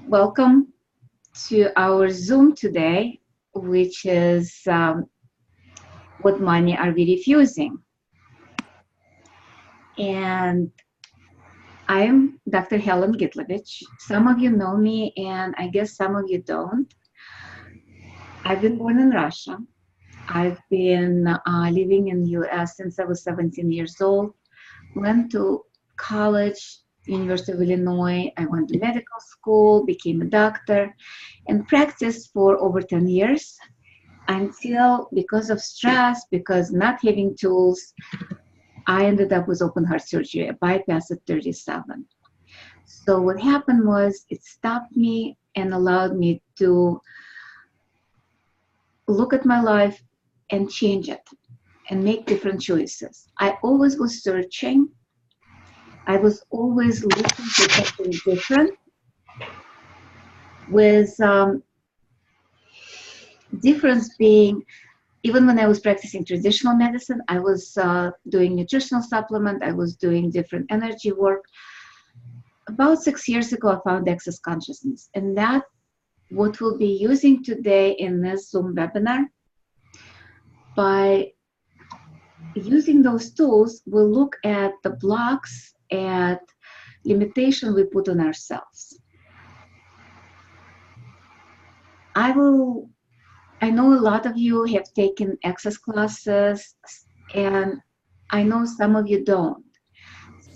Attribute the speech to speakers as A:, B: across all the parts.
A: Welcome to our Zoom today, which is what money are we refusing? And I'm Dr. Helen Gitlevich. Some of you know me, and I guess some of you don't. I've been born in Russia. I've been living in the US since I was 17 years old. Went to college, University of Illinois. I went to medical school, became a doctor, and practiced for over 10 years until, because of stress, because not having tools, I ended up with open heart surgery, a bypass at 37. So what happened was it stopped me and allowed me to look at my life and change it and make different choices. I always was searching. I was always looking for something different with difference being, even when I was practicing traditional medicine, I was doing nutritional supplement, I was doing different energy work. About 6 years ago, I found access consciousness, and that what we'll be using today in this Zoom webinar. By using those tools, we'll look at the blocks and limitation we put on ourselves. I know a lot of you have taken access classes, and I know some of you don't.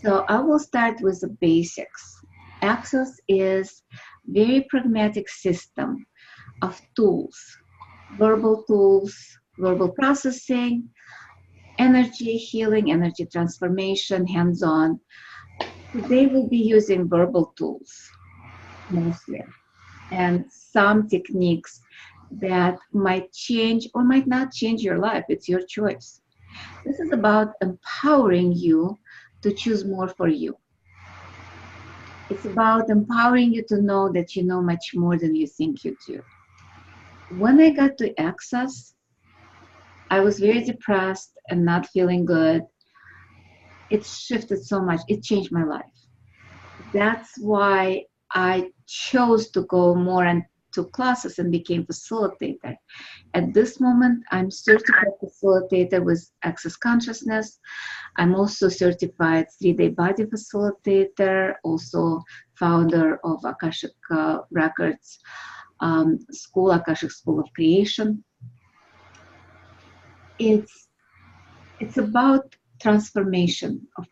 A: So I will start with the basics. Access is very pragmatic system of tools, verbal processing, energy healing, energy transformation, hands-on. Today we'll be using verbal tools mostly, and some techniques that might change or might not change your life. It's your choice. This is about empowering you to choose more for you. It's about empowering you to know that you know much more than you think you do. When I got to access, I was very depressed and not feeling good. It shifted so much. It changed my life. That's why I chose to go more into classes and became facilitator. At this moment, I'm certified facilitator with Access Consciousness. I'm also certified 3-day body facilitator, also founder of Akashic Records School, Akashic School of Creation. It's about transformation, of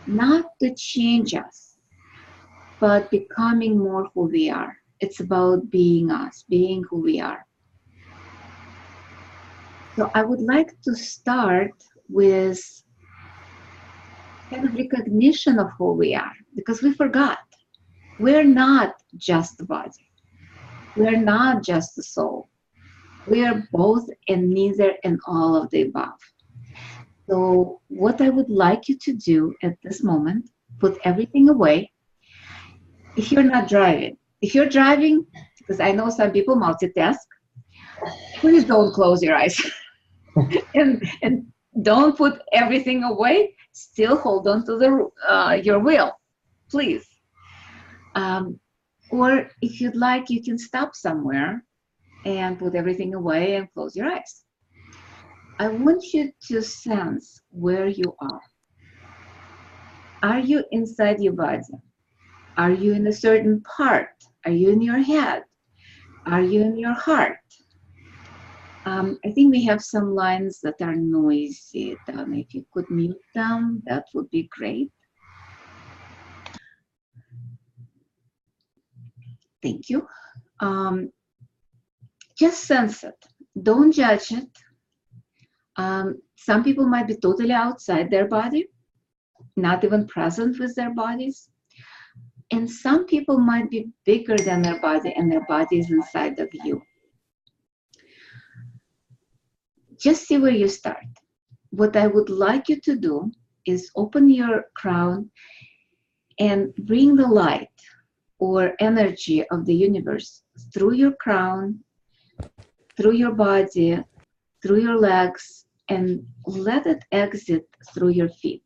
A: not to change us, but becoming more who we are. It's about being us, being who we are. So I would like to start with kind of recognition of who we are, because we forgot. We're not just the body. We're not just the soul. We are both and neither and all of the above. So what I would like you to do at this moment, put everything away. If you're not driving, if you're driving, because I know some people multitask, please don't close your eyes and don't put everything away. Still hold on to the your wheel, please. Or if you'd like, you can stop somewhere and put everything away and close your eyes. I want you to sense where you are. Are you inside your body? Are you in a certain part? Are you in your head? Are you in your heart? I think we have some lines that are noisy. If you could mute them, that would be great. Thank you. Just sense it. Don't judge it. Some people might be totally outside their body, not even present with their bodies. And some people might be bigger than their body, and their body is inside of you. Just see where you start. What I would like you to do is open your crown and bring the light or energy of the universe through your crown, through your body, through your legs, and let it exit through your feet.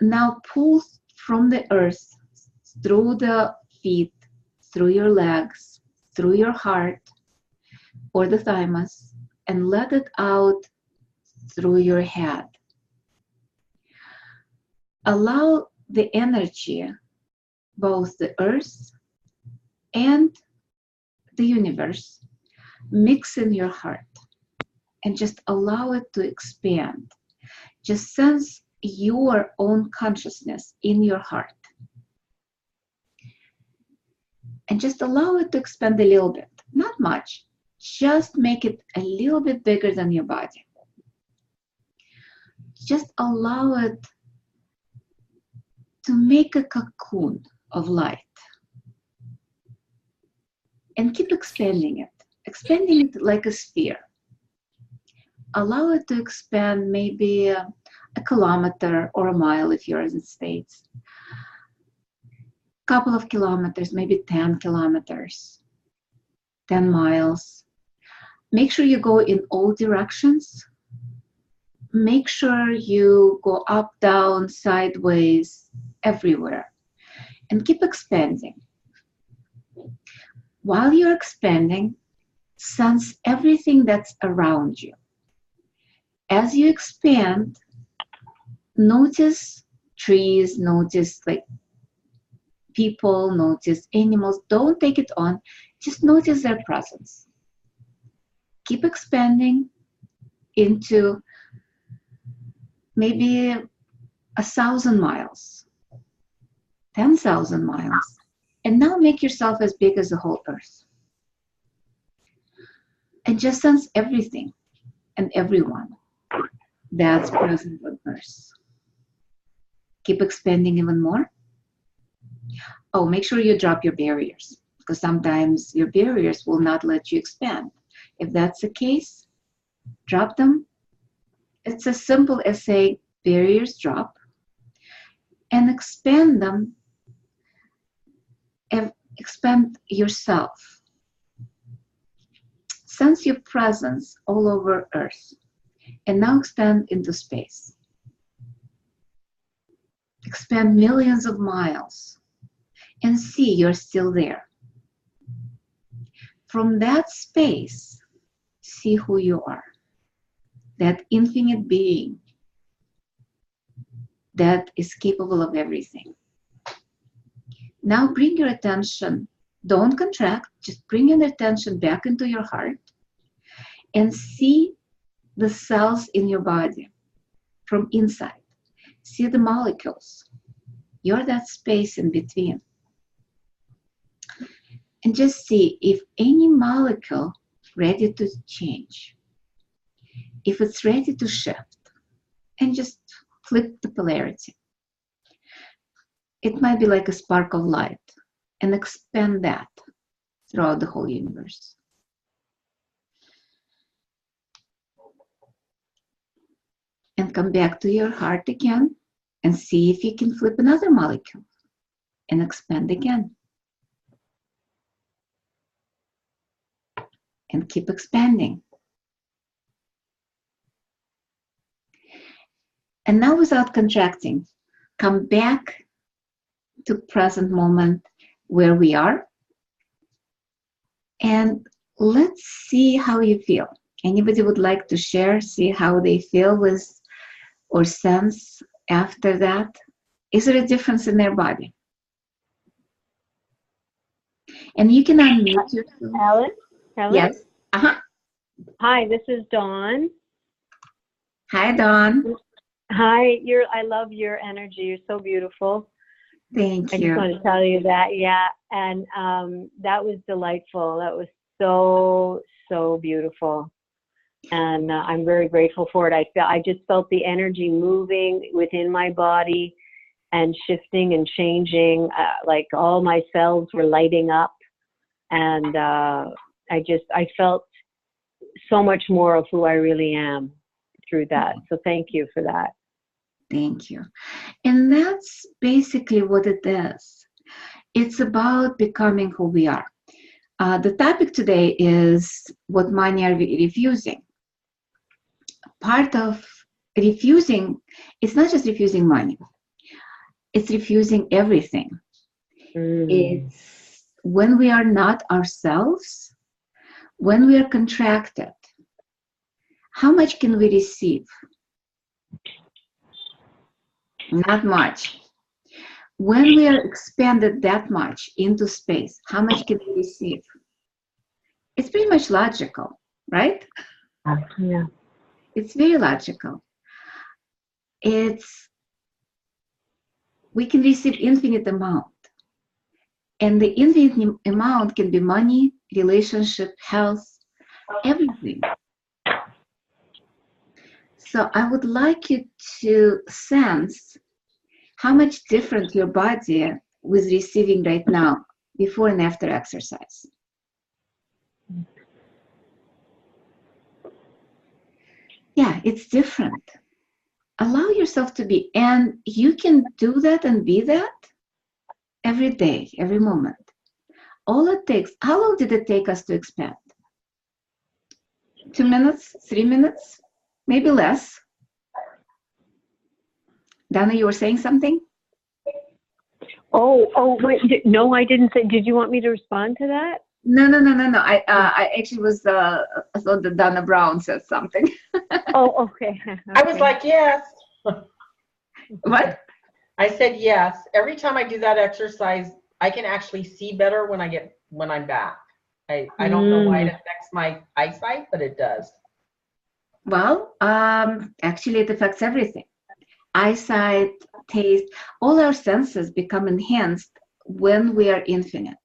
A: Now pull from the earth, through the feet, through your legs, through your heart or the thymus, and let it out through your head. Allow the energy, both the earth and the universe, mix in your heart and just allow it to expand. Just sense your own consciousness in your heart. And just allow it to expand a little bit, not much. Just make it a little bit bigger than your body. Just allow it to make a cocoon of light. And keep expanding it like a sphere. Allow it to expand maybe a kilometer or a mile if you're in the States. Couple of kilometers, maybe 10 kilometers, 10 miles. Make sure you go in all directions. Make sure you go up, down, sideways, everywhere. And keep expanding. While you're expanding, sense everything that's around you. As you expand, notice trees, notice like people, notice animals. Don't take it on, just notice their presence. Keep expanding into maybe 1,000 miles, 10,000 miles. And now make yourself as big as the whole earth. And just sense everything and everyone that's present on earth. Keep expanding even more. Oh, make sure you drop your barriers, because sometimes your barriers will not let you expand. If that's the case, drop them. It's as simple as saying barriers drop, and expand them, and expand yourself. Sense your presence all over earth, and now expand into space. Expand millions of miles and see you're still there. From that space, see who you are. That infinite being that is capable of everything. Now bring your attention, don't contract, just bring your attention back into your heart and see the cells in your body from inside. See the molecules. You're that space in between. And just see if any molecule ready to change. If it's ready to shift, and just flip the polarity. It might be like a spark of light, and expand that throughout the whole universe. And come back to your heart again and see if you can flip another molecule and expand again. And keep expanding. And now, without contracting, come back to present moment where we are. And let's see how you feel. Anybody would like to share, see how they feel with or sense after that? Is there a difference in their body? And you can unmute yourself.
B: Helen?
A: Yes.
B: Hi, this is Dawn.
A: Hi, Dawn.
B: Hi, I love your energy. You're so beautiful.
A: Thank you.
B: I just want to tell you that, yeah. And that was delightful. That was so beautiful. And I'm very grateful for it. I just felt the energy moving within my body and shifting and changing. Like all my cells were lighting up. And I felt so much more of who I really am through that. So thank you for that.
A: Thank you. And that's basically what it is. It's about becoming who we are. The topic today is what money are we refusing? Part of refusing, it's not just refusing money. It's refusing everything.
B: Mm.
A: It's when we are not ourselves, when we are contracted, how much can we receive? Not much. When we are expanded that much into space, how much can we receive? It's pretty much logical, right?
B: Yeah.
A: It's very logical. We can receive infinite amount. And the infinite amount can be money, relationship, health, everything. So I would like you to sense how much different your body was receiving right now, before and after exercise. Yeah, it's different. Allow yourself to be, and you can do that and be that every day, every moment. All it takes, how long did it take us to expand? 2 minutes, 3 minutes, maybe less. Dana, you were saying something?
B: Wait, no, I didn't say, did you want me to respond to that?
A: No. I actually was, I thought that Dana Brown said something.
B: Oh, okay.
C: I was like, yes.
A: What?
C: I said yes. Every time I do that exercise, I can actually see better when I'm back. I don't know why it affects my eyesight, but it does.
A: Well, actually it affects everything. Eyesight, taste, all our senses become enhanced when we are infinite.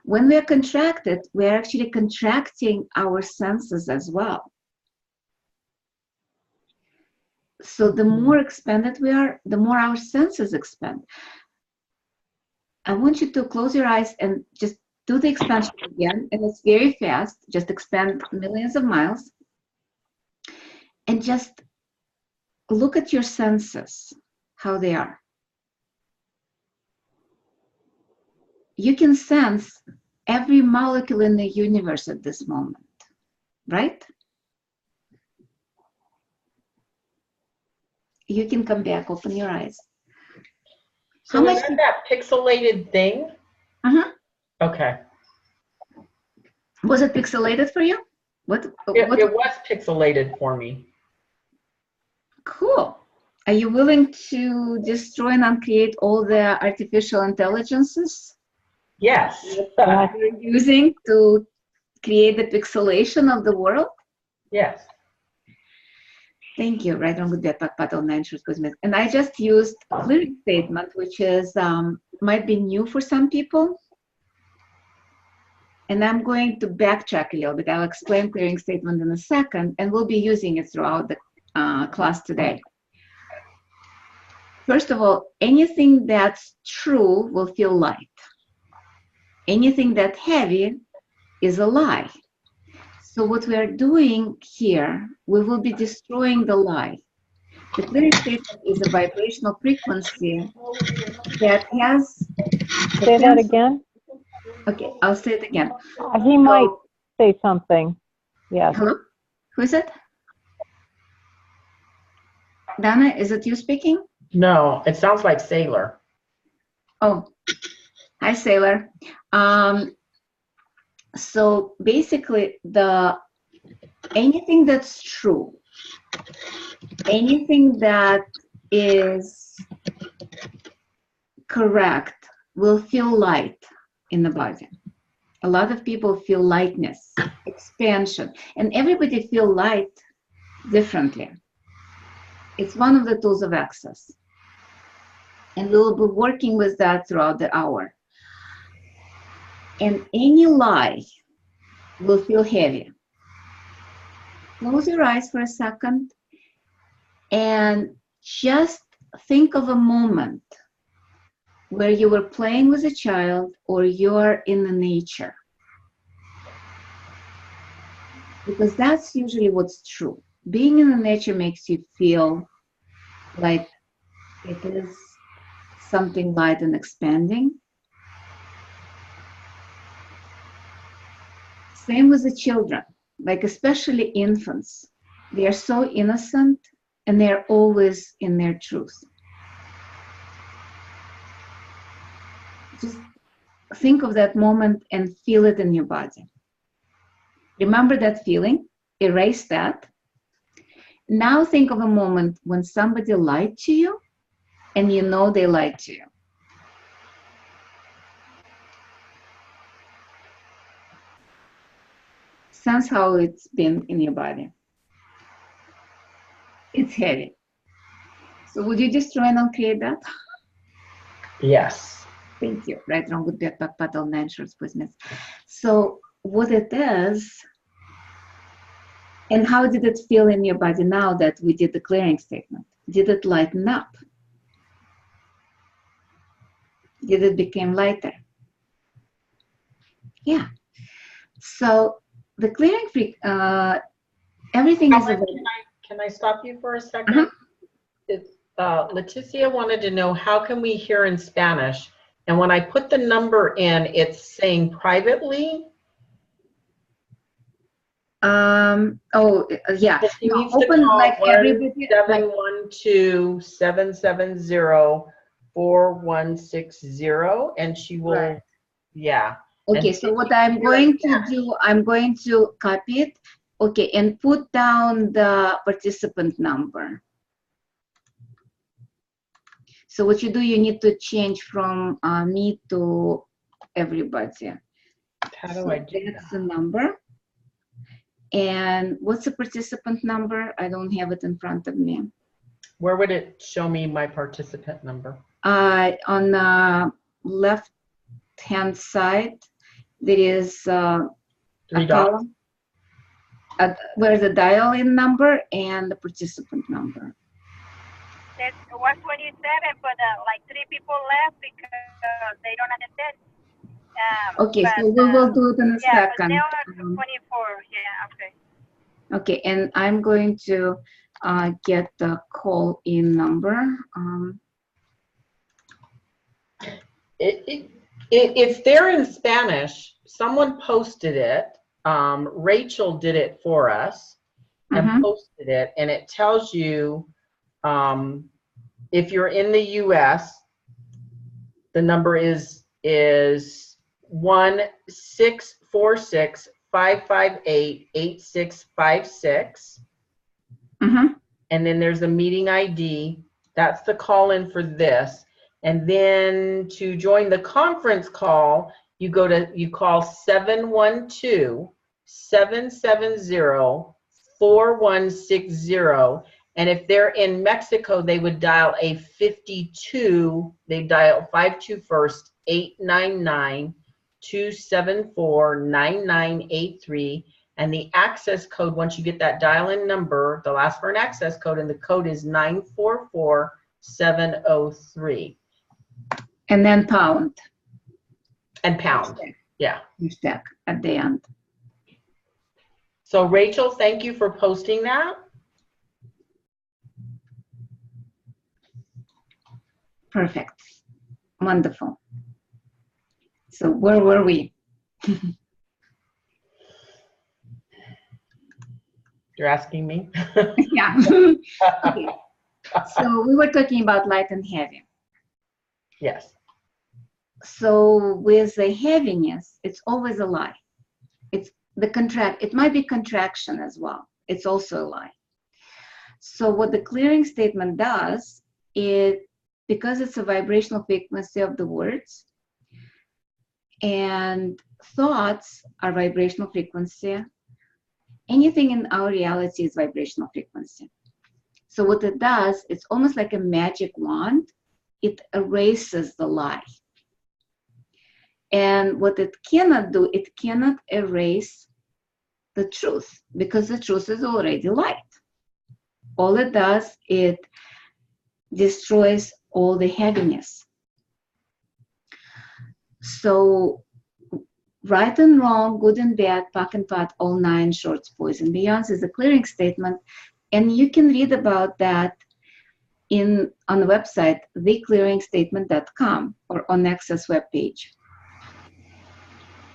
A: When we are contracted, we are actually contracting our senses as well. So the more expanded we are, the more our senses expand. I want you to close your eyes and just do the expansion again. And it's very fast. Just expand millions of miles. And just look at your senses, how they are. You can sense every molecule in the universe at this moment, right? You can come back, open your eyes.
C: So is that pixelated thing?
A: Uh-huh.
C: Okay.
A: Was it pixelated for you? What?
C: It was pixelated for me.
A: Cool. Are you willing to destroy and uncreate all the artificial intelligences?
C: Yes.
A: That you're using to create the pixelation of the world?
C: Yes.
A: Thank you. Right on with that, Patel Cosmetics. And I just used clearing statement, which is might be new for some people. And I'm going to backtrack a little bit. I'll explain clearing statement in a second, and we'll be using it throughout the class today. First of all, anything that's true will feel light. Anything that's heavy is a lie. So what we are doing here, we will be destroying the lie. The clearing statement is a vibrational frequency that has...
D: Say that again?
A: Okay, I'll say it again.
D: He might say something. Yes.
A: Hello? Who is it? Dana, is it you speaking?
C: No, it sounds like Sailor.
A: Oh, hi, Sailor. So basically, anything that's true, anything that is correct will feel light in the body. A lot of people feel lightness, expansion, and everybody feel light differently. It's one of the tools of access. And we'll be working with that throughout the hour. And any lie will feel heavy. Close your eyes for a second and just think of a moment where you were playing with a child or you're in the nature. Because that's usually what's true. Being in the nature makes you feel like it is something light and expanding. Same with the children, like especially infants. They are so innocent and they're always in their truth. Just think of that moment and feel it in your body. Remember that feeling, erase that. Now think of a moment when somebody lied to you and you know they lied to you. Sense how it's been in your body. It's heavy. So would you just try and uncreate that?
C: Yes.
A: Thank you. Right, wrong, good, bad, bad, all nine shorts, boys, miss. So what it is, and how did it feel in your body now that we did the clearing statement? Did it lighten up? Did it become lighter? Yeah. So the clearing everything is
C: Helen,
A: available.
C: can I stop you for a second? It's, Leticia wanted to know, how can we hear in Spanish? And when I put the number in, it's saying privately.
A: Oh, yeah.
C: But she
A: No,
C: needs to
A: open
C: call
A: like everybody.
C: 1-712-770-4160, and she will,
A: Right.
C: yeah.
A: Okay,
C: And
A: so
C: if
A: what
C: you
A: I'm
C: hear
A: going
C: in
A: to
C: Spanish-
A: do, I'm going to copy it. Okay, and put down the participant number. So what you do, you need to change from me to everybody.
C: How do
A: So
C: I do
A: that's
C: that?
A: the number. And what's the participant number? I don't have it in front of me.
C: Where would it show me my participant number?
A: On the left-hand side, there is a
C: Three dots.
A: column where the dial-in number and the participant number.
E: There's 127, but like 3 people left because they don't understand.
A: Okay, so we will do it in a
E: Yeah, but
A: second.
E: now are 24. Yeah, okay.
A: Okay, and I'm going to get the call-in number.
C: If they're in Spanish, someone posted it. Rachel did it for us and posted it, and it tells you if you're in the U.S., the number is 1-646-558-8656. And then there's a meeting ID. That's the call-in for this. And then to join the conference call, you call 712-770-4160. And if they're in Mexico, they would dial a 52. They dial 52 first, 899-274-9983. And the access code, once you get that dial-in number, they'll ask for an access code, and the code is 944703.
A: And then pound.
C: And pound. Yeah.
A: Hashtag at the end.
C: So Rachel, thank you for posting that.
A: Perfect. Wonderful. So where were we?
C: You're asking me?
A: Yeah. Okay. So we were talking about light and heavy.
C: Yes.
A: So with the heaviness, it's always a lie. It's the it might be contraction as well. It's also a lie. So what the clearing statement does is, because it's a vibrational frequency of the words, and thoughts are vibrational frequency. Anything in our reality is vibrational frequency. So what it does, it's almost like a magic wand. It erases the lie. And what it cannot do, it cannot erase the truth, because the truth is already light. All it does, it destroys all the heaviness. So right and wrong, good and bad, pack and pat, all nine shorts, boys and beyonds is a clearing statement. And you can read about that on the website, theclearingstatement.com, or on Access webpage.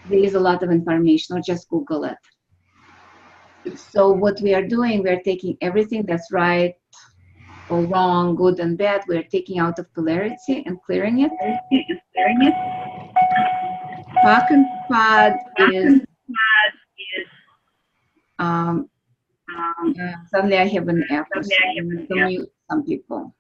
A: There is a lot of information, or just Google it. So what we are doing, we're taking everything that's right or wrong, good and bad. We're taking out of polarity and clearing it. Pak and Pad is suddenly I have an echo, so I need to mute some people.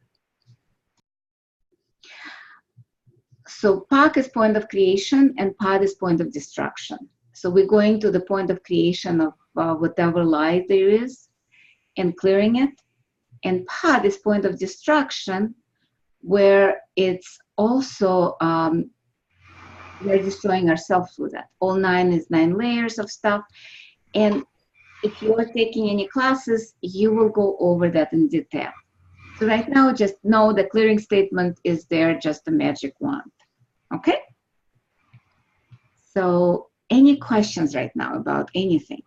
A: So Pak is point of creation and Pad is point of destruction. So we're going to the point of creation of whatever light there is and clearing it. And Pad is point of destruction, where it's also, we're destroying ourselves with that. All 9 is 9 layers of stuff. And if you are taking any classes, you will go over that in detail. So right now, just know the clearing statement is there, just a magic wand. Okay? So any questions right now about anything?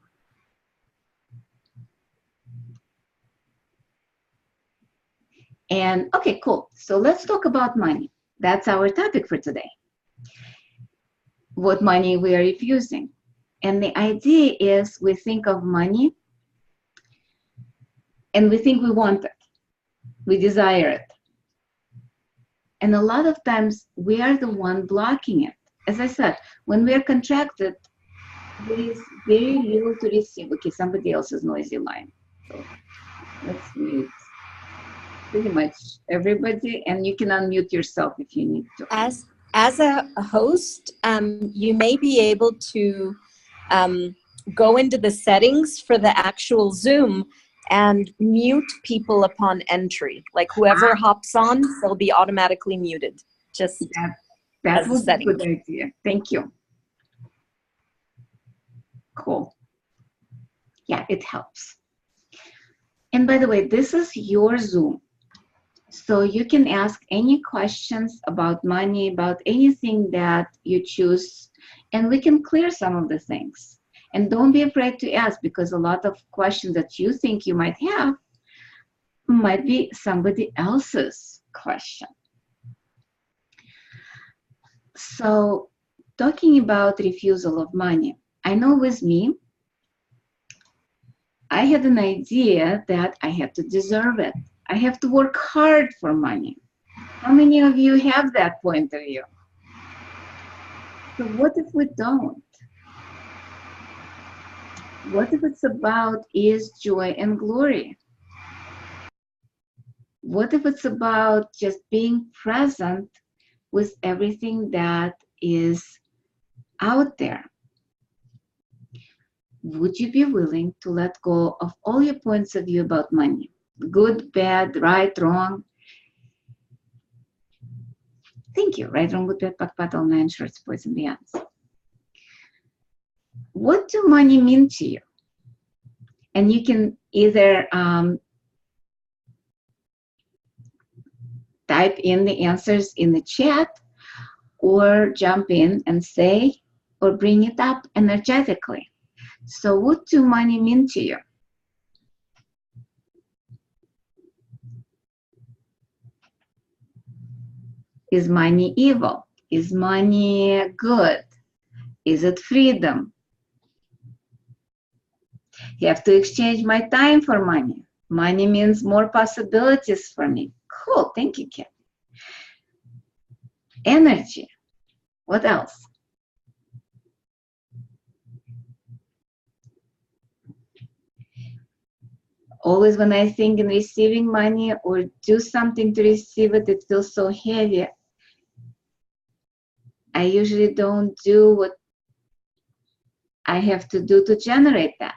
A: And okay, cool. So let's talk about money. That's our topic for today. What money we are refusing. And the idea is we think of money and we think we want it. We desire it. And a lot of times we are the one blocking it. As I said, when we are contracted, there is very little to receive. Okay, somebody else's noisy line. So let's mute pretty much everybody, and you can unmute yourself if you need to.
F: As a host, you may be able to go into the settings for the actual Zoom and mute people upon entry. Like whoever hops on, they'll be automatically muted. Just
A: that was a good idea. Thank you. Cool. Yeah, it helps. And by the way, this is your Zoom. So you can ask any questions about money, about anything that you choose, and we can clear some of the things. And don't be afraid to ask, because a lot of questions that you think you might have might be somebody else's question. So talking about refusal of money, I know with me, I had an idea that I have to deserve it. I have to work hard for money. How many of you have that point of view? So what if we don't? What if it's about ease, joy, and glory? What if it's about just being present with everything that is out there? Would you be willing to let go of all your points of view about money? Good, bad, right, wrong? Thank you. Right, wrong, good, bad, pak, pat, all 9 shorts, boys, and beyonds. What do money mean to you? And you can either type in the answers in the chat or jump in and say or bring it up energetically. So what do money mean to you? Is money evil? Is money good? Is it freedom? You have to exchange my time for money. Money means more possibilities for me. Cool, thank you, Kim. Energy. What else? Always when I think in receiving money or do something to receive it, it feels so heavy. I usually don't do what I have to do to generate that.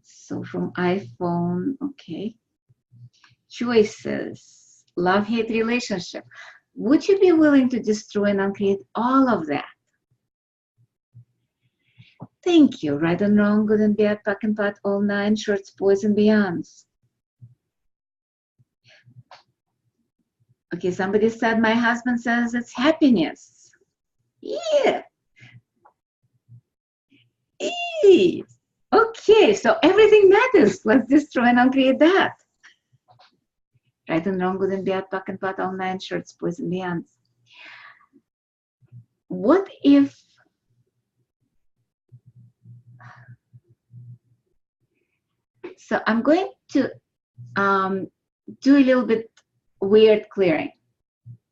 A: So from iPhone, okay. Choices, love-hate relationship. Would you be willing to destroy and uncreate all of that? Thank you. Right and wrong, good and bad, pak and pat, all 9 shorts, boys and beyonds. Okay, somebody said, my husband says it's happiness. Yeah. Eee. Okay, so everything matters. Let's destroy and uncreate that. Right and wrong, good and bad, pak and pat, all 9 shorts, boys and beyonds. What if So I'm going to do a little bit weird clearing.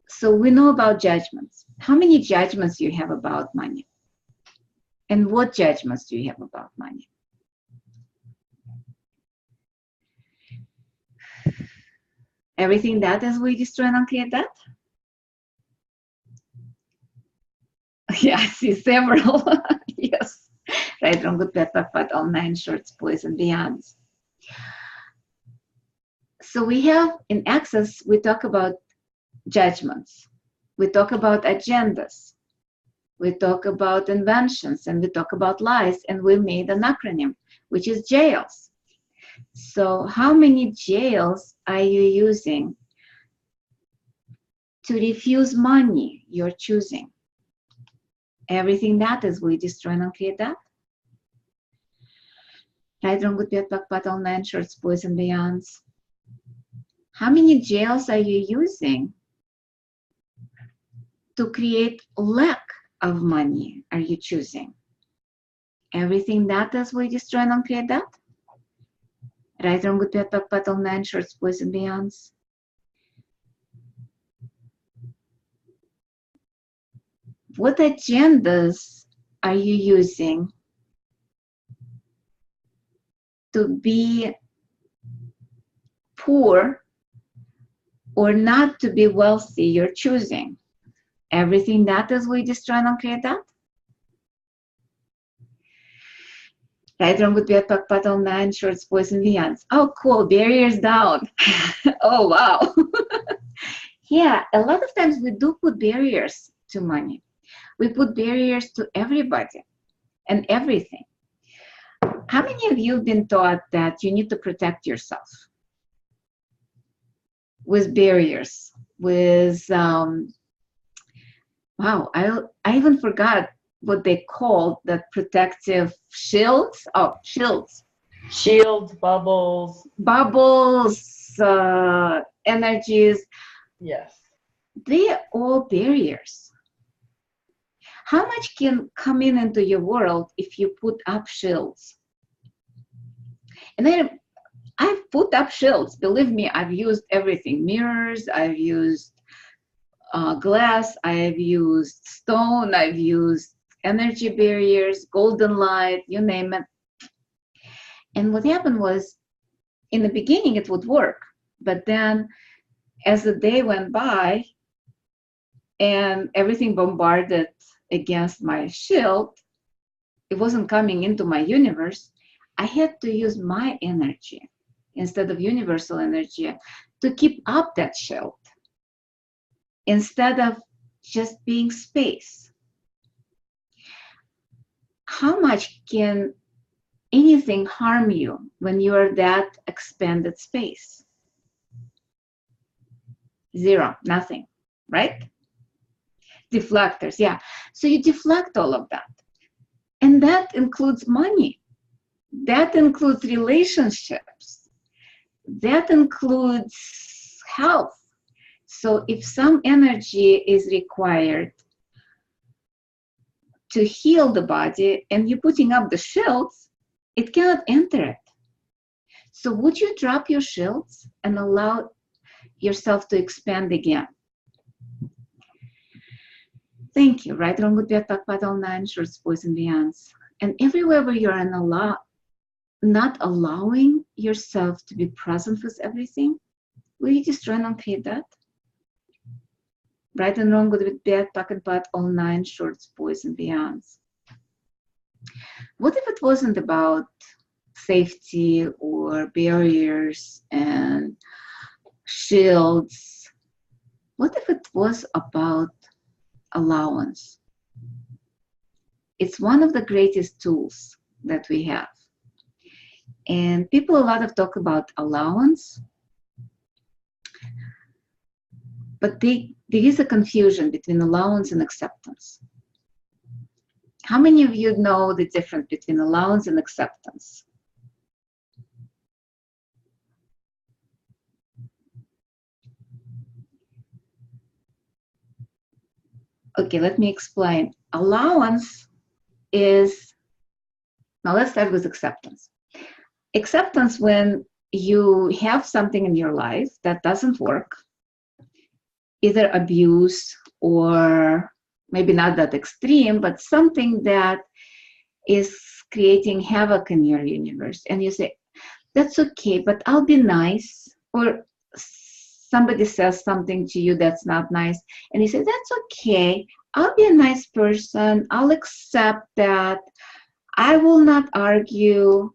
A: So we know about judgments. How many judgments do you have about money? And what judgments do you have about money? Everything that is we destroy and uncreate that? Yeah, I see several. Yes. Right, wrong, good, bad, but all 9 shorts, boys, and beyonds. So we have in Access, we talk about judgments. We talk about agendas. We talk about inventions, and we talk about lies, and we made an acronym, which is jails. So how many jails are you using to refuse money you're choosing? Everything that is we destroy and uncreate that. Right, wrong, good, bad, but all 9 shorts, boys, and beyonds. How many jails are you using to create lack of money are you choosing? Everything that is we destroy and uncreate that. Right, wrong, good, bad, but all 9 shorts, boys, and beyonds. What agendas are you using to be poor or not to be wealthy you're choosing? Everything that is we destroy and uncreate that. Right, wrong, good, bad, but all 9 shorts, boys, and beyonds. Oh, cool, barriers down. Oh, wow. Yeah, a lot of times we do put barriers to money. We put barriers to everybody and everything. How many of you have been taught that you need to protect yourself with barriers, with, wow, I even forgot what they called that protective shields? Oh, shields.
C: Shields, bubbles.
A: Bubbles, energies.
C: Yes.
A: They're all barriers. How much can come into your world if you put up shields? And then I've put up shields. Believe me, I've used everything. Mirrors, I've used glass, I've used stone, I've used energy barriers, golden light, you name it. And what happened was, in the beginning, it would work. But then as the day went by and everything bombarded against my shield, it wasn't coming into my universe. I had to use my energy instead of universal energy to keep up that shield instead of just being space. How much can anything harm you when you are that expanded space? Zero, nothing, right? Deflectors, yeah. So you deflect all of that. And that includes money. That includes relationships. That includes health. So if some energy is required to heal the body and you're putting up the shields, it cannot enter it. So would you drop your shields and allow yourself to expand again? Thank you. Right, wrong, good, bad, but all 9 shorts, boys, and beyonds. And everywhere where you're not allowing yourself to be present with everything, will you just try and uncreate that? Right and wrong, good with bad, pocket, but all 9 shorts, boys, and beyonds. What if it wasn't about safety or barriers and shields? What if it was about allowance? It's one of the greatest tools that we have. And people a lot of talk about allowance, but there is a confusion between allowance and acceptance. How many of you know the difference between allowance and acceptance? Okay, let me explain. Allowance is, now let's start with acceptance. Acceptance when you have something in your life that doesn't work, either abuse or maybe not that extreme, but something that is creating havoc in your universe. And you say, that's okay, but I'll be nice. Or somebody says something to you that's not nice, and you say, that's okay, I'll be a nice person, I'll accept that, I will not argue.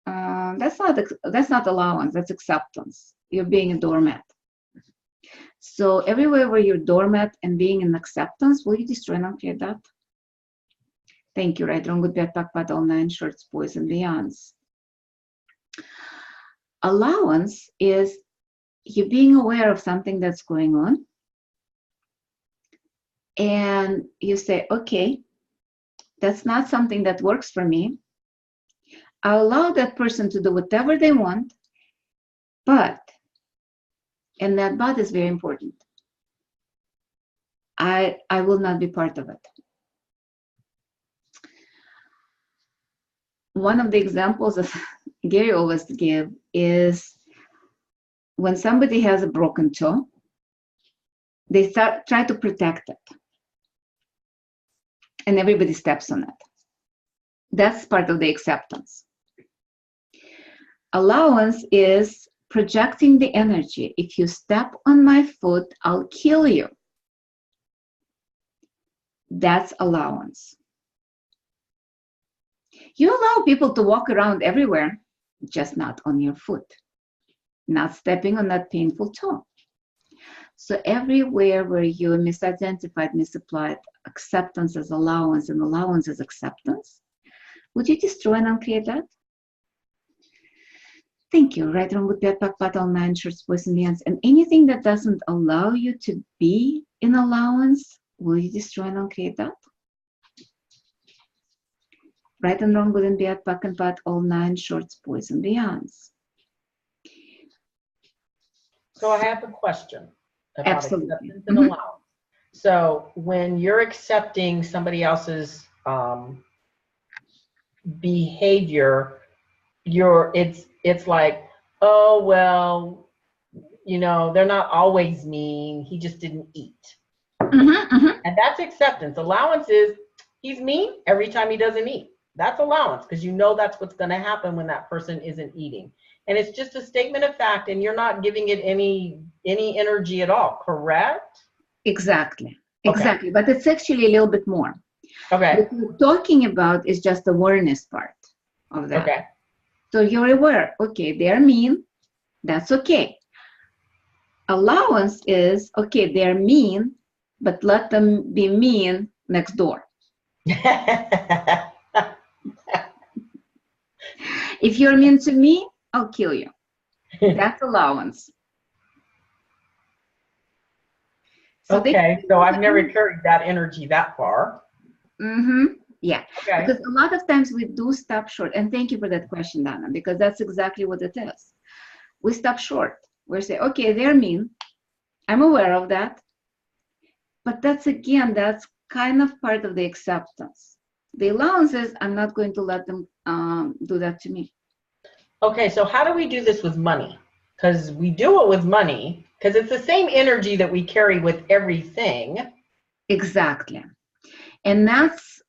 A: That's not allowance, that's acceptance. You're being a doormat. So everywhere where you're doormat and being in acceptance, will you destroy and uncreate that? Thank you. Right, wrong, good, bad, backpack, all nine shorts, boys and beyonds. Allowance is you being aware of something that's going on, and you say, okay, that's not something that works for me. I'll allow that person to do whatever they want, but, and that but is very important, I will not be part of it. One of the examples that Gary always gives is when somebody has a broken toe, they try to protect it, and everybody steps on it. That's part of the acceptance. Allowance is projecting the energy. If you step on my foot, I'll kill you. That's allowance. You allow people to walk around everywhere, just not on your foot, not stepping on that painful toe. So everywhere where you misidentified, misapplied acceptance as allowance and allowance as acceptance, would you destroy and uncreate that? Thank you. Right, wrong, good, bad, backpack, all nine shorts, boys and beyonds. And anything that doesn't allow you to be in allowance, will you destroy and uncreate that? Right and wrong, good and bad, back and bad, all nine shorts, boys and beyonds.
C: So I have a question about
A: Absolutely.
C: acceptance and allowance. So when you're accepting somebody else's behavior, it's like, oh, well, you know, they're not always mean, he just didn't eat. And that's acceptance. Allowance is he's mean every time he doesn't eat. That's allowance, because you know that's what's going to happen when that person isn't eating. And it's just a statement of fact, and you're not giving it any energy at all, correct?
A: Exactly.
C: Okay.
A: Exactly. But it's actually a little bit more.
C: Okay.
A: What we're talking about is just the awareness part of that.
C: Okay.
A: So you're aware, okay, they're mean, that's okay. Allowance is, okay, they're mean, but let them be mean next door. If you're mean to me, I'll kill you. That's allowance. So
C: okay, so I've never carried that energy that far.
A: Yeah,
C: Okay.
A: because a lot of times we do stop short. And thank you for that question, Dana, because that's exactly what it is. We stop short. We say, okay, they're mean. I'm aware of that. But that's kind of part of the acceptance. The allowance is, I'm not going to let them do that to me.
C: Okay, so how do we do this with money? Because we do it with money, because it's the same energy that we carry with everything.
A: Exactly. And that's,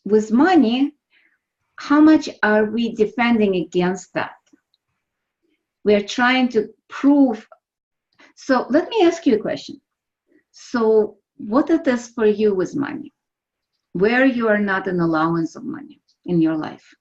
A: with money, how much are we defending against that? We're trying to prove. So let me ask you a question. So what it is for you with money, where you are not an allowance of money in your life?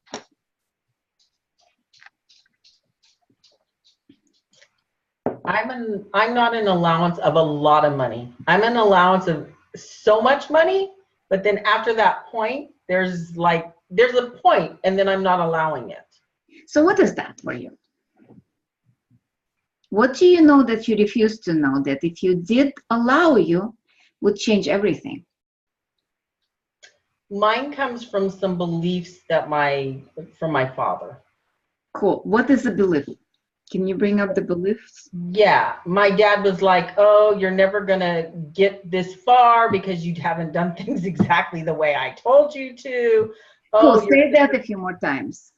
C: I'm not an allowance of a lot of money. I'm an allowance of so much money, but then after that point, there's a point, and then I'm not allowing it.
A: So what is that for you? What do you know that you refuse to know, that if you did allow you, would change everything?
C: Mine comes from some beliefs that from my father.
A: Cool. What is the belief? Can you bring up the beliefs?
C: Yeah, my dad was like, oh, you're never gonna get this far because you haven't done things exactly the way I told you to. Oh,
A: cool. Say that a few more times.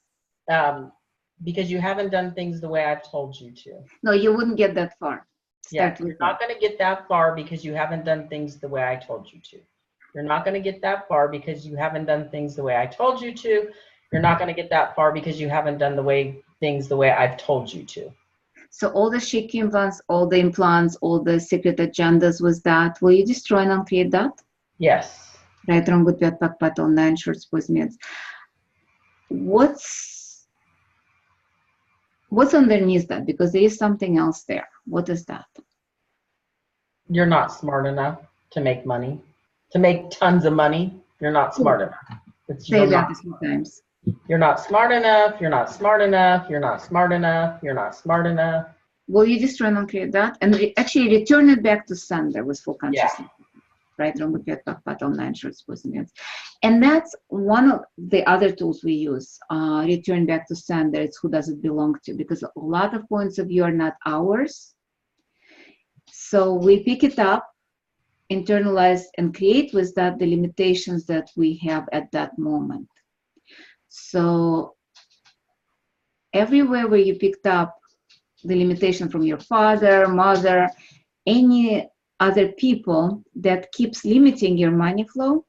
C: because you haven't done things the way I've told you to.
A: No, you wouldn't get that far.
C: Yeah,
A: Start
C: you're
A: with
C: not going to get that far because you haven't done things the way I told you to. You're not going to get that far because you haven't done things the way I told you to. You're not going to get that far because you haven't done things the way I've told you to.
A: So all the shaky implants, all the implants, all the secret agendas was that. Will you destroy and uncreate that?
C: Yes.
A: Right, wrong, good, bad, pak, pat, all nine shorts, boys, means. What's underneath that? Because there is something else there. What is that?
C: You're not smart enough to make money, to make tons of money. You're not smart enough.
A: Say that a few times.
C: You're not smart enough. You're not smart enough. You're not smart enough. You're not smart enough.
A: Will you destroy and uncreate that? And actually return it back to sender with full consciousness. Right, wrong, good, bad, pak, pat, all nine shorts, boys, means. And that's one of the other tools we use. Return back to sender. It's who does it belong to? Because a lot of points of view are not ours. So we pick it up, internalize, and create with that the limitations that we have at that moment. So everywhere where you picked up the limitation from your father, mother, any other people that keeps limiting your money flow,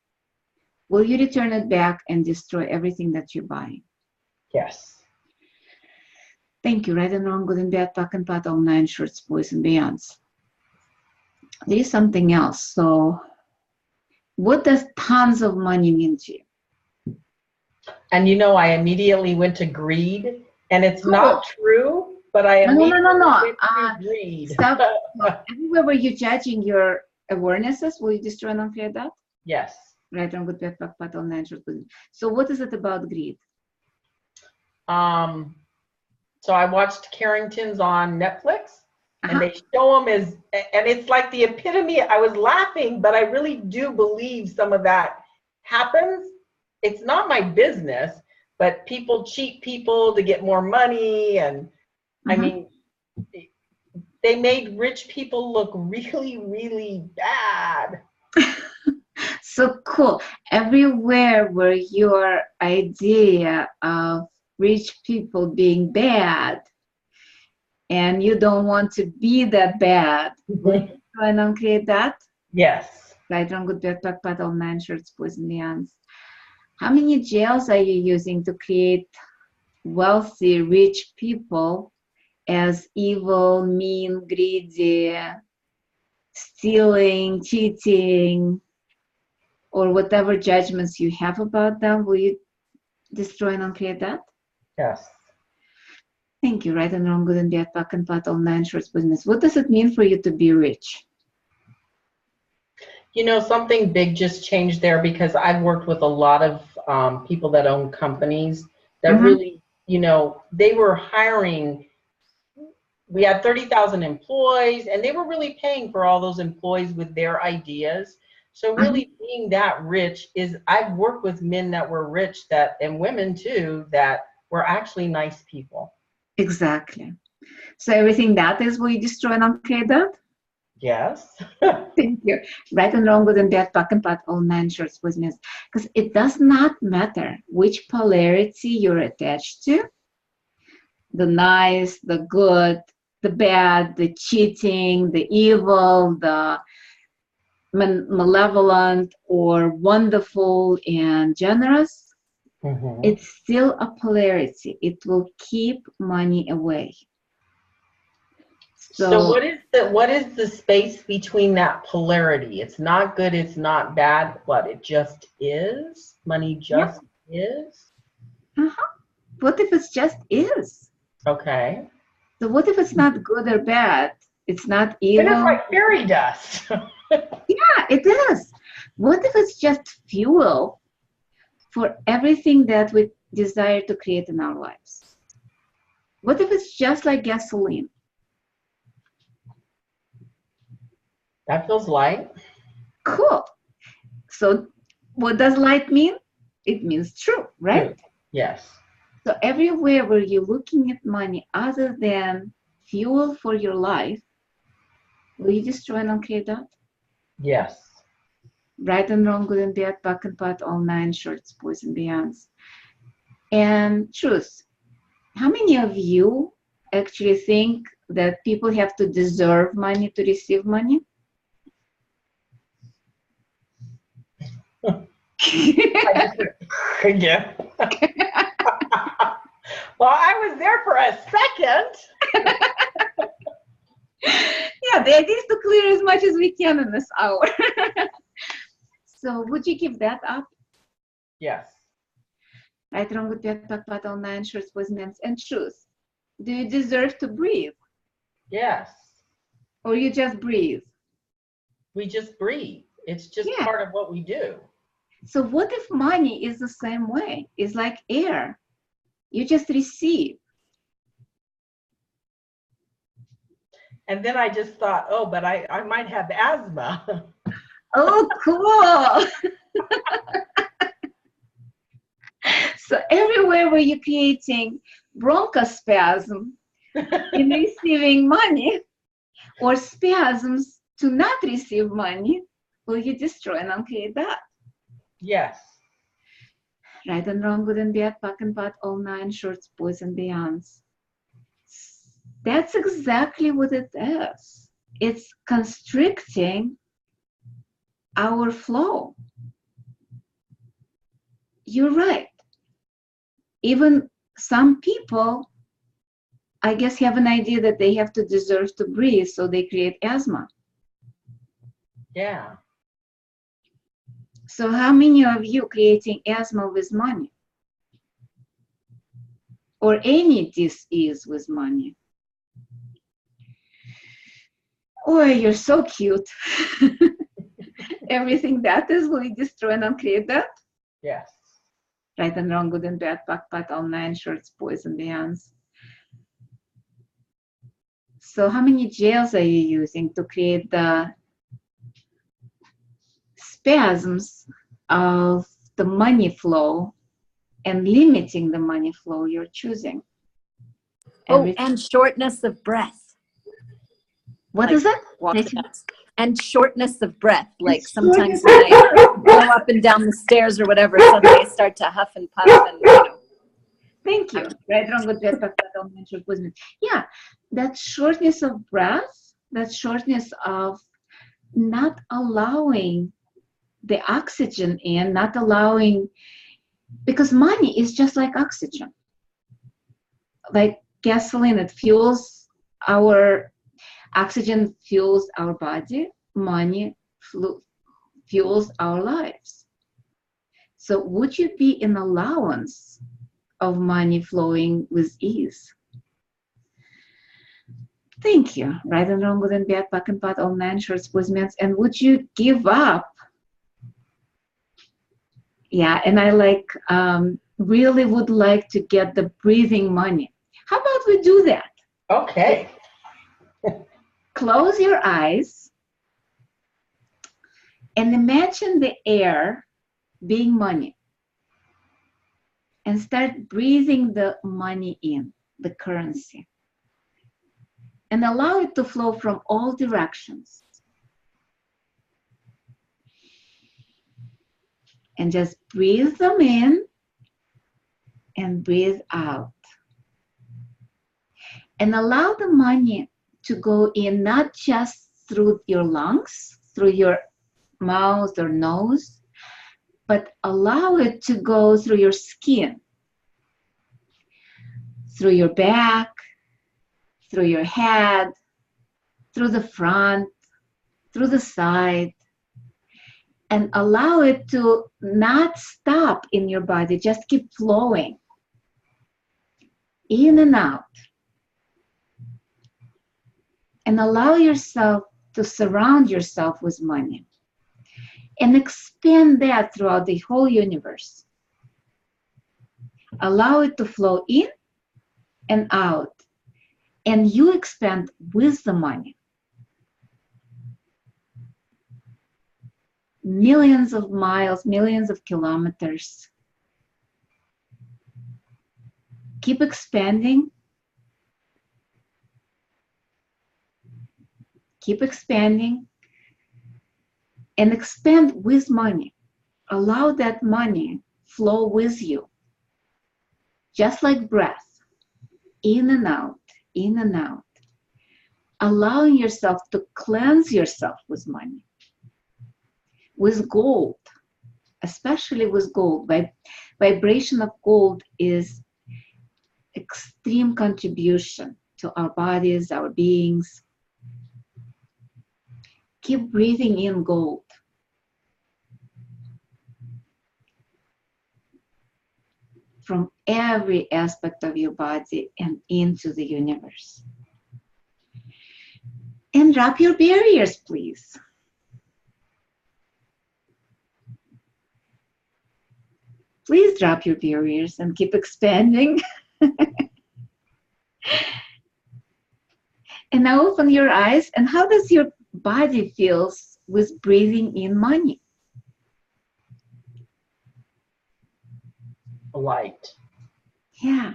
A: will you return it back and destroy everything that you're buying?
C: Yes.
A: Thank you. Right and wrong, good and bad, pak and pat, all nine shorts, boys and beyonds. There is something else. So what does tons of money mean to you?
C: And I immediately went to greed, and it's not true, but I immediately went to greed.
A: Stop. Everywhere where you're judging your awarenesses, will you destroy and uncreate that?
C: Yes.
A: Right, wrong, good, bad, pak, pat, all nine shorts. So what is it about greed?
C: So I watched Carrington's on Netflix, and they show them and it's like the epitome. I was laughing, but I really do believe some of that happens. It's not my business, but people cheat people to get more money. And I mean, they made rich people look really, really bad.
A: So cool. Everywhere where your idea of rich people being bad and you don't want to be that bad, will you try and uncreate that?
C: Yes.
A: Right, wrong, good, bad, pak, pat, all nine shorts, boys and beyonds. How many jails are you using to create wealthy, rich people as evil, mean, greedy, stealing, cheating, or whatever judgments you have about them? Will you destroy and uncreate that?
C: Yes.
A: Thank you. Right and wrong, good and bad, pak and pat, all nine shorts, business. What does it mean for you to be rich?
C: Something big just changed there, because I've worked with a lot of people that own companies that really, they were hiring. We had 30,000 employees, and they were really paying for all those employees with their ideas. So really being that rich I've worked with men that were rich and women too, that were actually nice people. Exactly.
A: So everything that is, will you destroy and uncreate that?
C: Yes.
A: Thank you. Right and wrong, good and bad, pak and pat, all nine shorts, business. Because it does not matter which polarity you're attached to. The nice, the good, the bad, the cheating, the evil, the malevolent, or wonderful and generous. It's still a polarity. It will keep money away.
C: So what is the space between that polarity? It's not good, it's not bad, but it just is? Money just is?
A: What if it just is?
C: Okay.
A: So what if it's not good or bad? It's not evil.
C: It's like fairy dust.
A: Yeah, it is. What if it's just fuel for everything that we desire to create in our lives? What if it's just like gasoline?
C: That feels light.
A: Cool. So what does light mean? It means true, right?
C: Yes.
A: So everywhere where you're looking at money other than fuel for your life, will you destroy and uncreate that?
C: Yes.
A: Right and wrong, good and bad, pak and pat, all nine shorts, boys and beyonds. And truth. how many of you actually think that people have to deserve money to receive money?
C: Yeah. Well, I was there for a second.
A: Yeah, the idea is to clear as much as we can in this hour. So would you give that up?
C: Yes.
A: Right, wrong, good, bad, bad, bad, all nine shorts, boys, men, and truth. Do you deserve to breathe?
C: Yes.
A: Or you just breathe?
C: We just breathe. It's just
A: Yeah.
C: part of what we do.
A: So what if money is the same way? It's like air. You just receive.
C: And then I just thought, oh, but I might have asthma.
A: Oh, cool. So everywhere where you're creating bronchospasm in receiving money, or spasms to not receive money, will you destroy and uncreate that?
C: Yes.
A: Right and wrong, good and bad, back and bad, all nine shorts, boys and beyonds. That's exactly what it is. It's constricting our flow. You're right. Even some people, I guess, have an idea that they have to deserve to breathe, so they create asthma.
C: Yeah.
A: So how many of you creating asthma with money? Or any disease with money? Oh, you're so cute. Everything that is, will you destroy and uncreate that?
C: Yes.
A: Right and wrong, good and bad, back, pat, all nine shorts, boys and beyonds. So how many jails are you using to create the spasms of the money flow and limiting the money flow you're choosing?
F: And shortness of breath.
A: What
F: Like,
A: is it?
F: walk the dogs. And shortness of breath. Like sometimes when I go up and down the stairs or whatever, suddenly I start to huff and puff and, you know.
A: Thank you. Right, wrong, good, bad, back, pat, all nine shorts, boys and beyonds. Yeah, that shortness of breath, that shortness of not allowing the oxygen in, not allowing, because money is just like oxygen. Like gasoline, it fuels our, oxygen fuels our body, money fuels our lives. So would you be in allowance of money flowing with ease? Thank you. Right and wrong, good and bad, back and pat, all nine shorts, boys, men's. And would you give up? Yeah, and I like, really would like to get the breathing money. How about we do that?
C: Okay.
A: Close your eyes and imagine the air being money. And start breathing the money in, the currency. And allow it to flow from all directions. And just breathe them in and breathe out. And allow the money to go in not just through your lungs, through your mouth or nose, but allow it to go through your skin, through your back, through your head, through the front, through the side, and allow it to not stop in your body, just keep flowing in and out. And allow yourself to surround yourself with money and expand that throughout the whole universe. Allow it to flow in and out, and you expand with the money. Millions of miles, millions of kilometers. Keep expanding. Keep expanding. And expand with money. Allow that money flow with you. Just like breath. in and out, in and out, allowing yourself to cleanse yourself with money, with gold, especially with gold. Vibration of gold is extreme contribution to our bodies, our beings. Keep breathing in gold. From every aspect of your body and into the universe. And drop your barriers, please. Please drop your barriers and keep expanding. And now open your eyes. And how does your body feel with breathing in money?
C: Light.
A: Yeah.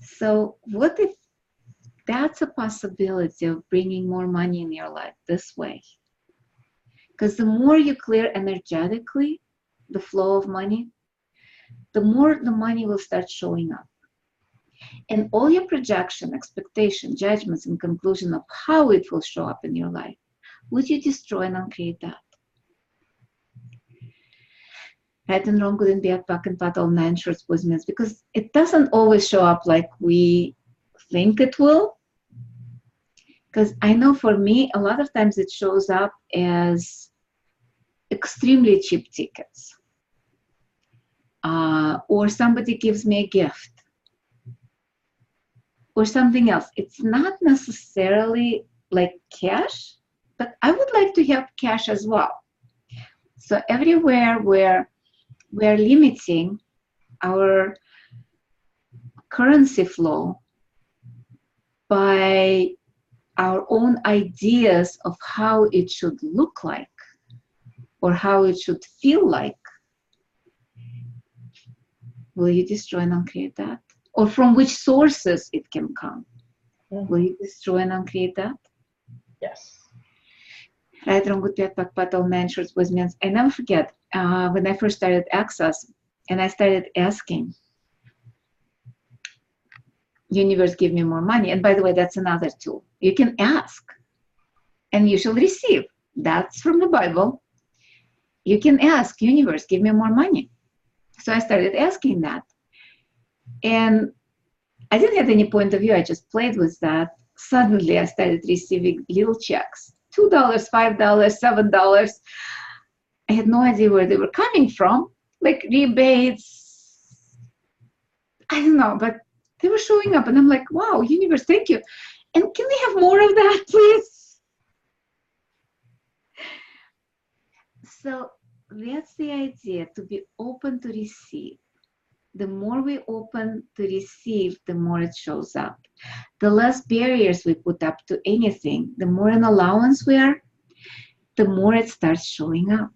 A: So what if that's a possibility of bringing more money in your life this way? Because the more you clear energetically the flow of money, the more the money will start showing up. And all your projection, expectation, judgments, and conclusion of how it will show up in your life, would you destroy and uncreate that? Right and wrong, good and bad, back and pat, all 9 shorts, boys, men, because it doesn't always show up like we think it will. Because I know for me, a lot of times it shows up as extremely cheap tickets. Or somebody gives me a gift. Or something else. It's not necessarily like cash, but I would like to have cash as well. So everywhere where we're limiting our currency flow by our own ideas of how it should look like or how it should feel like, will you destroy and uncreate that? Or from which sources it can come? Will you destroy and uncreate that?
C: Yes.
A: Right, wrong, good, bad, back, pat, all 9 shorts, boys, men. I never forget when I first started Access and I started asking, universe, give me more money. And by the way, that's another tool. You can ask and you shall receive. That's from the Bible. You can ask, universe, give me more money. So I started asking that. And I didn't have any point of view. I just played with that. Suddenly I started receiving little checks. $2, $5, $7. I had no idea where they were coming from. Like rebates. I don't know, but they were showing up. And I'm like, wow, universe, thank you. And can we have more of that, please? So that's the idea, to be open to receive. The more we open to receive, the more it shows up. The less barriers we put up to anything, the more an allowance we are, the more it starts showing up.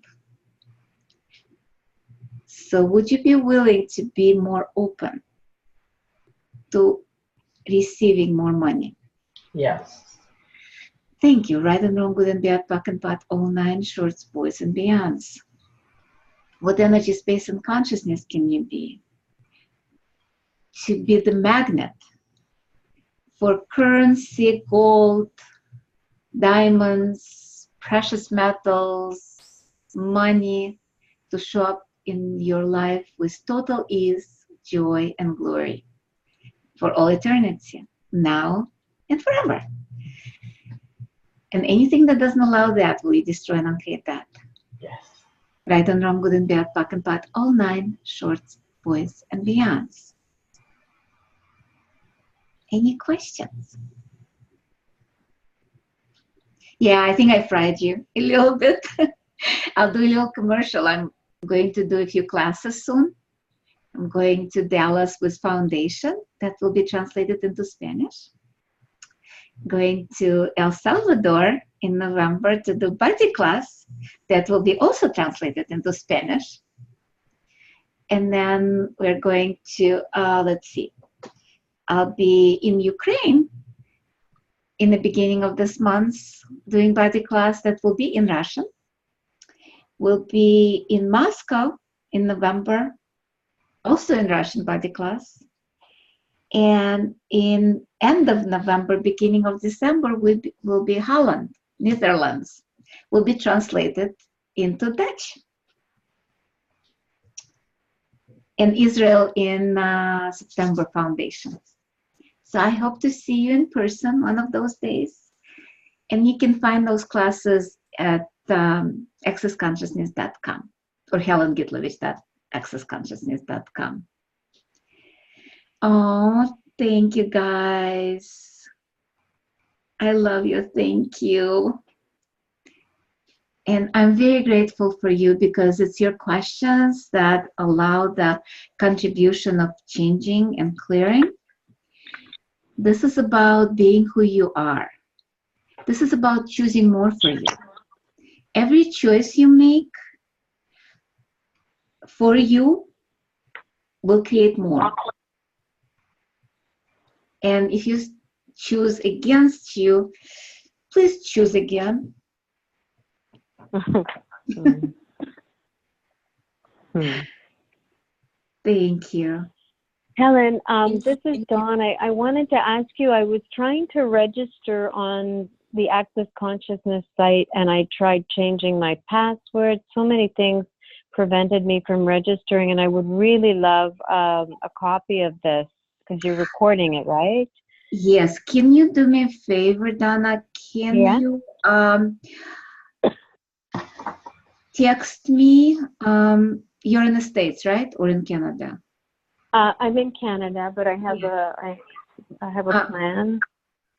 A: So would you be willing to be more open to receiving more money?
C: Yes.
A: Thank you. Right and wrong, good and bad, back and pat, all 9 shorts, boys and beyonds. What energy, space, and consciousness can you be? To be the magnet for currency, gold, diamonds, precious metals, money to show up in your life with total ease, joy, and glory for all eternity, now and forever. And anything that doesn't allow that, will you destroy and uncreate that?
C: Yes.
A: Right and wrong, good and bad, back and pat, all 9 shorts, boys, and beyonds. Any questions? Yeah, I think I fried you a little bit. I'll do a little commercial. I'm going to do a few classes soon. I'm going to Dallas with Foundation. That will be translated into Spanish. Going to El Salvador in November to do Body Class. That will be also translated into Spanish. And then we're going to, let's see. I'll be in Ukraine in the beginning of this month doing Body Class. That will be in Russian. We'll be in Moscow in November, also in Russian Body Class. And in end of November, beginning of December, will be Holland, Netherlands, will be translated into Dutch. And Israel in September Foundation. So I hope to see you in person one of those days. And you can find those classes at accessconsciousness.com or helengitlevich.accessconsciousness.com. Oh, thank you guys. I love you. Thank you. And I'm very grateful for you because it's your questions that allow the contribution of changing and clearing. This is about being who you are. This is about choosing more for you. Every choice you make for you will create more. And if you choose against you, please choose again. Thank you.
B: Helen, this is Dawn. I wanted to ask you, I was trying to register on the Access Consciousness site and I tried changing my password. So many things prevented me from registering, and I would really love a copy of this because you're recording it, right?
A: Yes. Can you do me a favor, Donna? Can you text me? You're in the States, right? Or in Canada?
B: I'm in Canada, but I have I have a plan.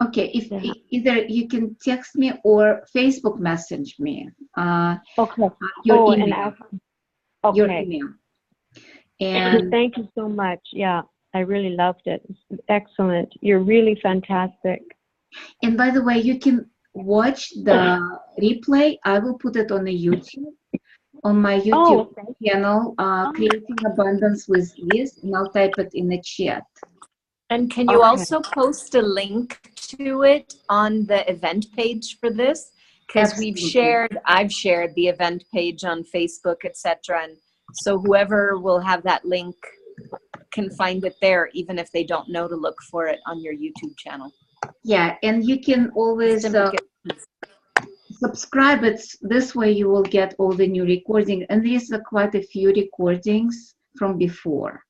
A: Okay, if either you can text me or Facebook message me.
B: Okay.
A: Your email.
B: Okay.
A: Your email. And
B: thank you so much. Yeah, I really loved it. It's excellent. You're really fantastic.
A: And by the way, you can watch the replay. I will put it on the YouTube. On my YouTube channel, Creating Abundance with Ease, and I'll type it in the chat.
F: And can you also post a link to it on the event page for this? Because I've shared the event page on Facebook, etc. And so whoever will have that link can find it there, even if they don't know to look for it on your YouTube channel.
A: Yeah, and you can always subscribe it. This way you will get all the new recordings. And there's quite a few recordings from before.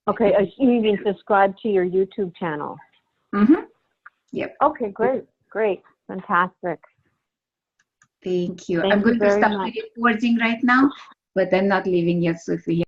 B: Okay, you can subscribe to your YouTube channel.
A: Mm-hmm. Yep.
B: Okay, great, fantastic.
A: Thank you. I'm going to stop the recording right now, but I'm not leaving yet, so if you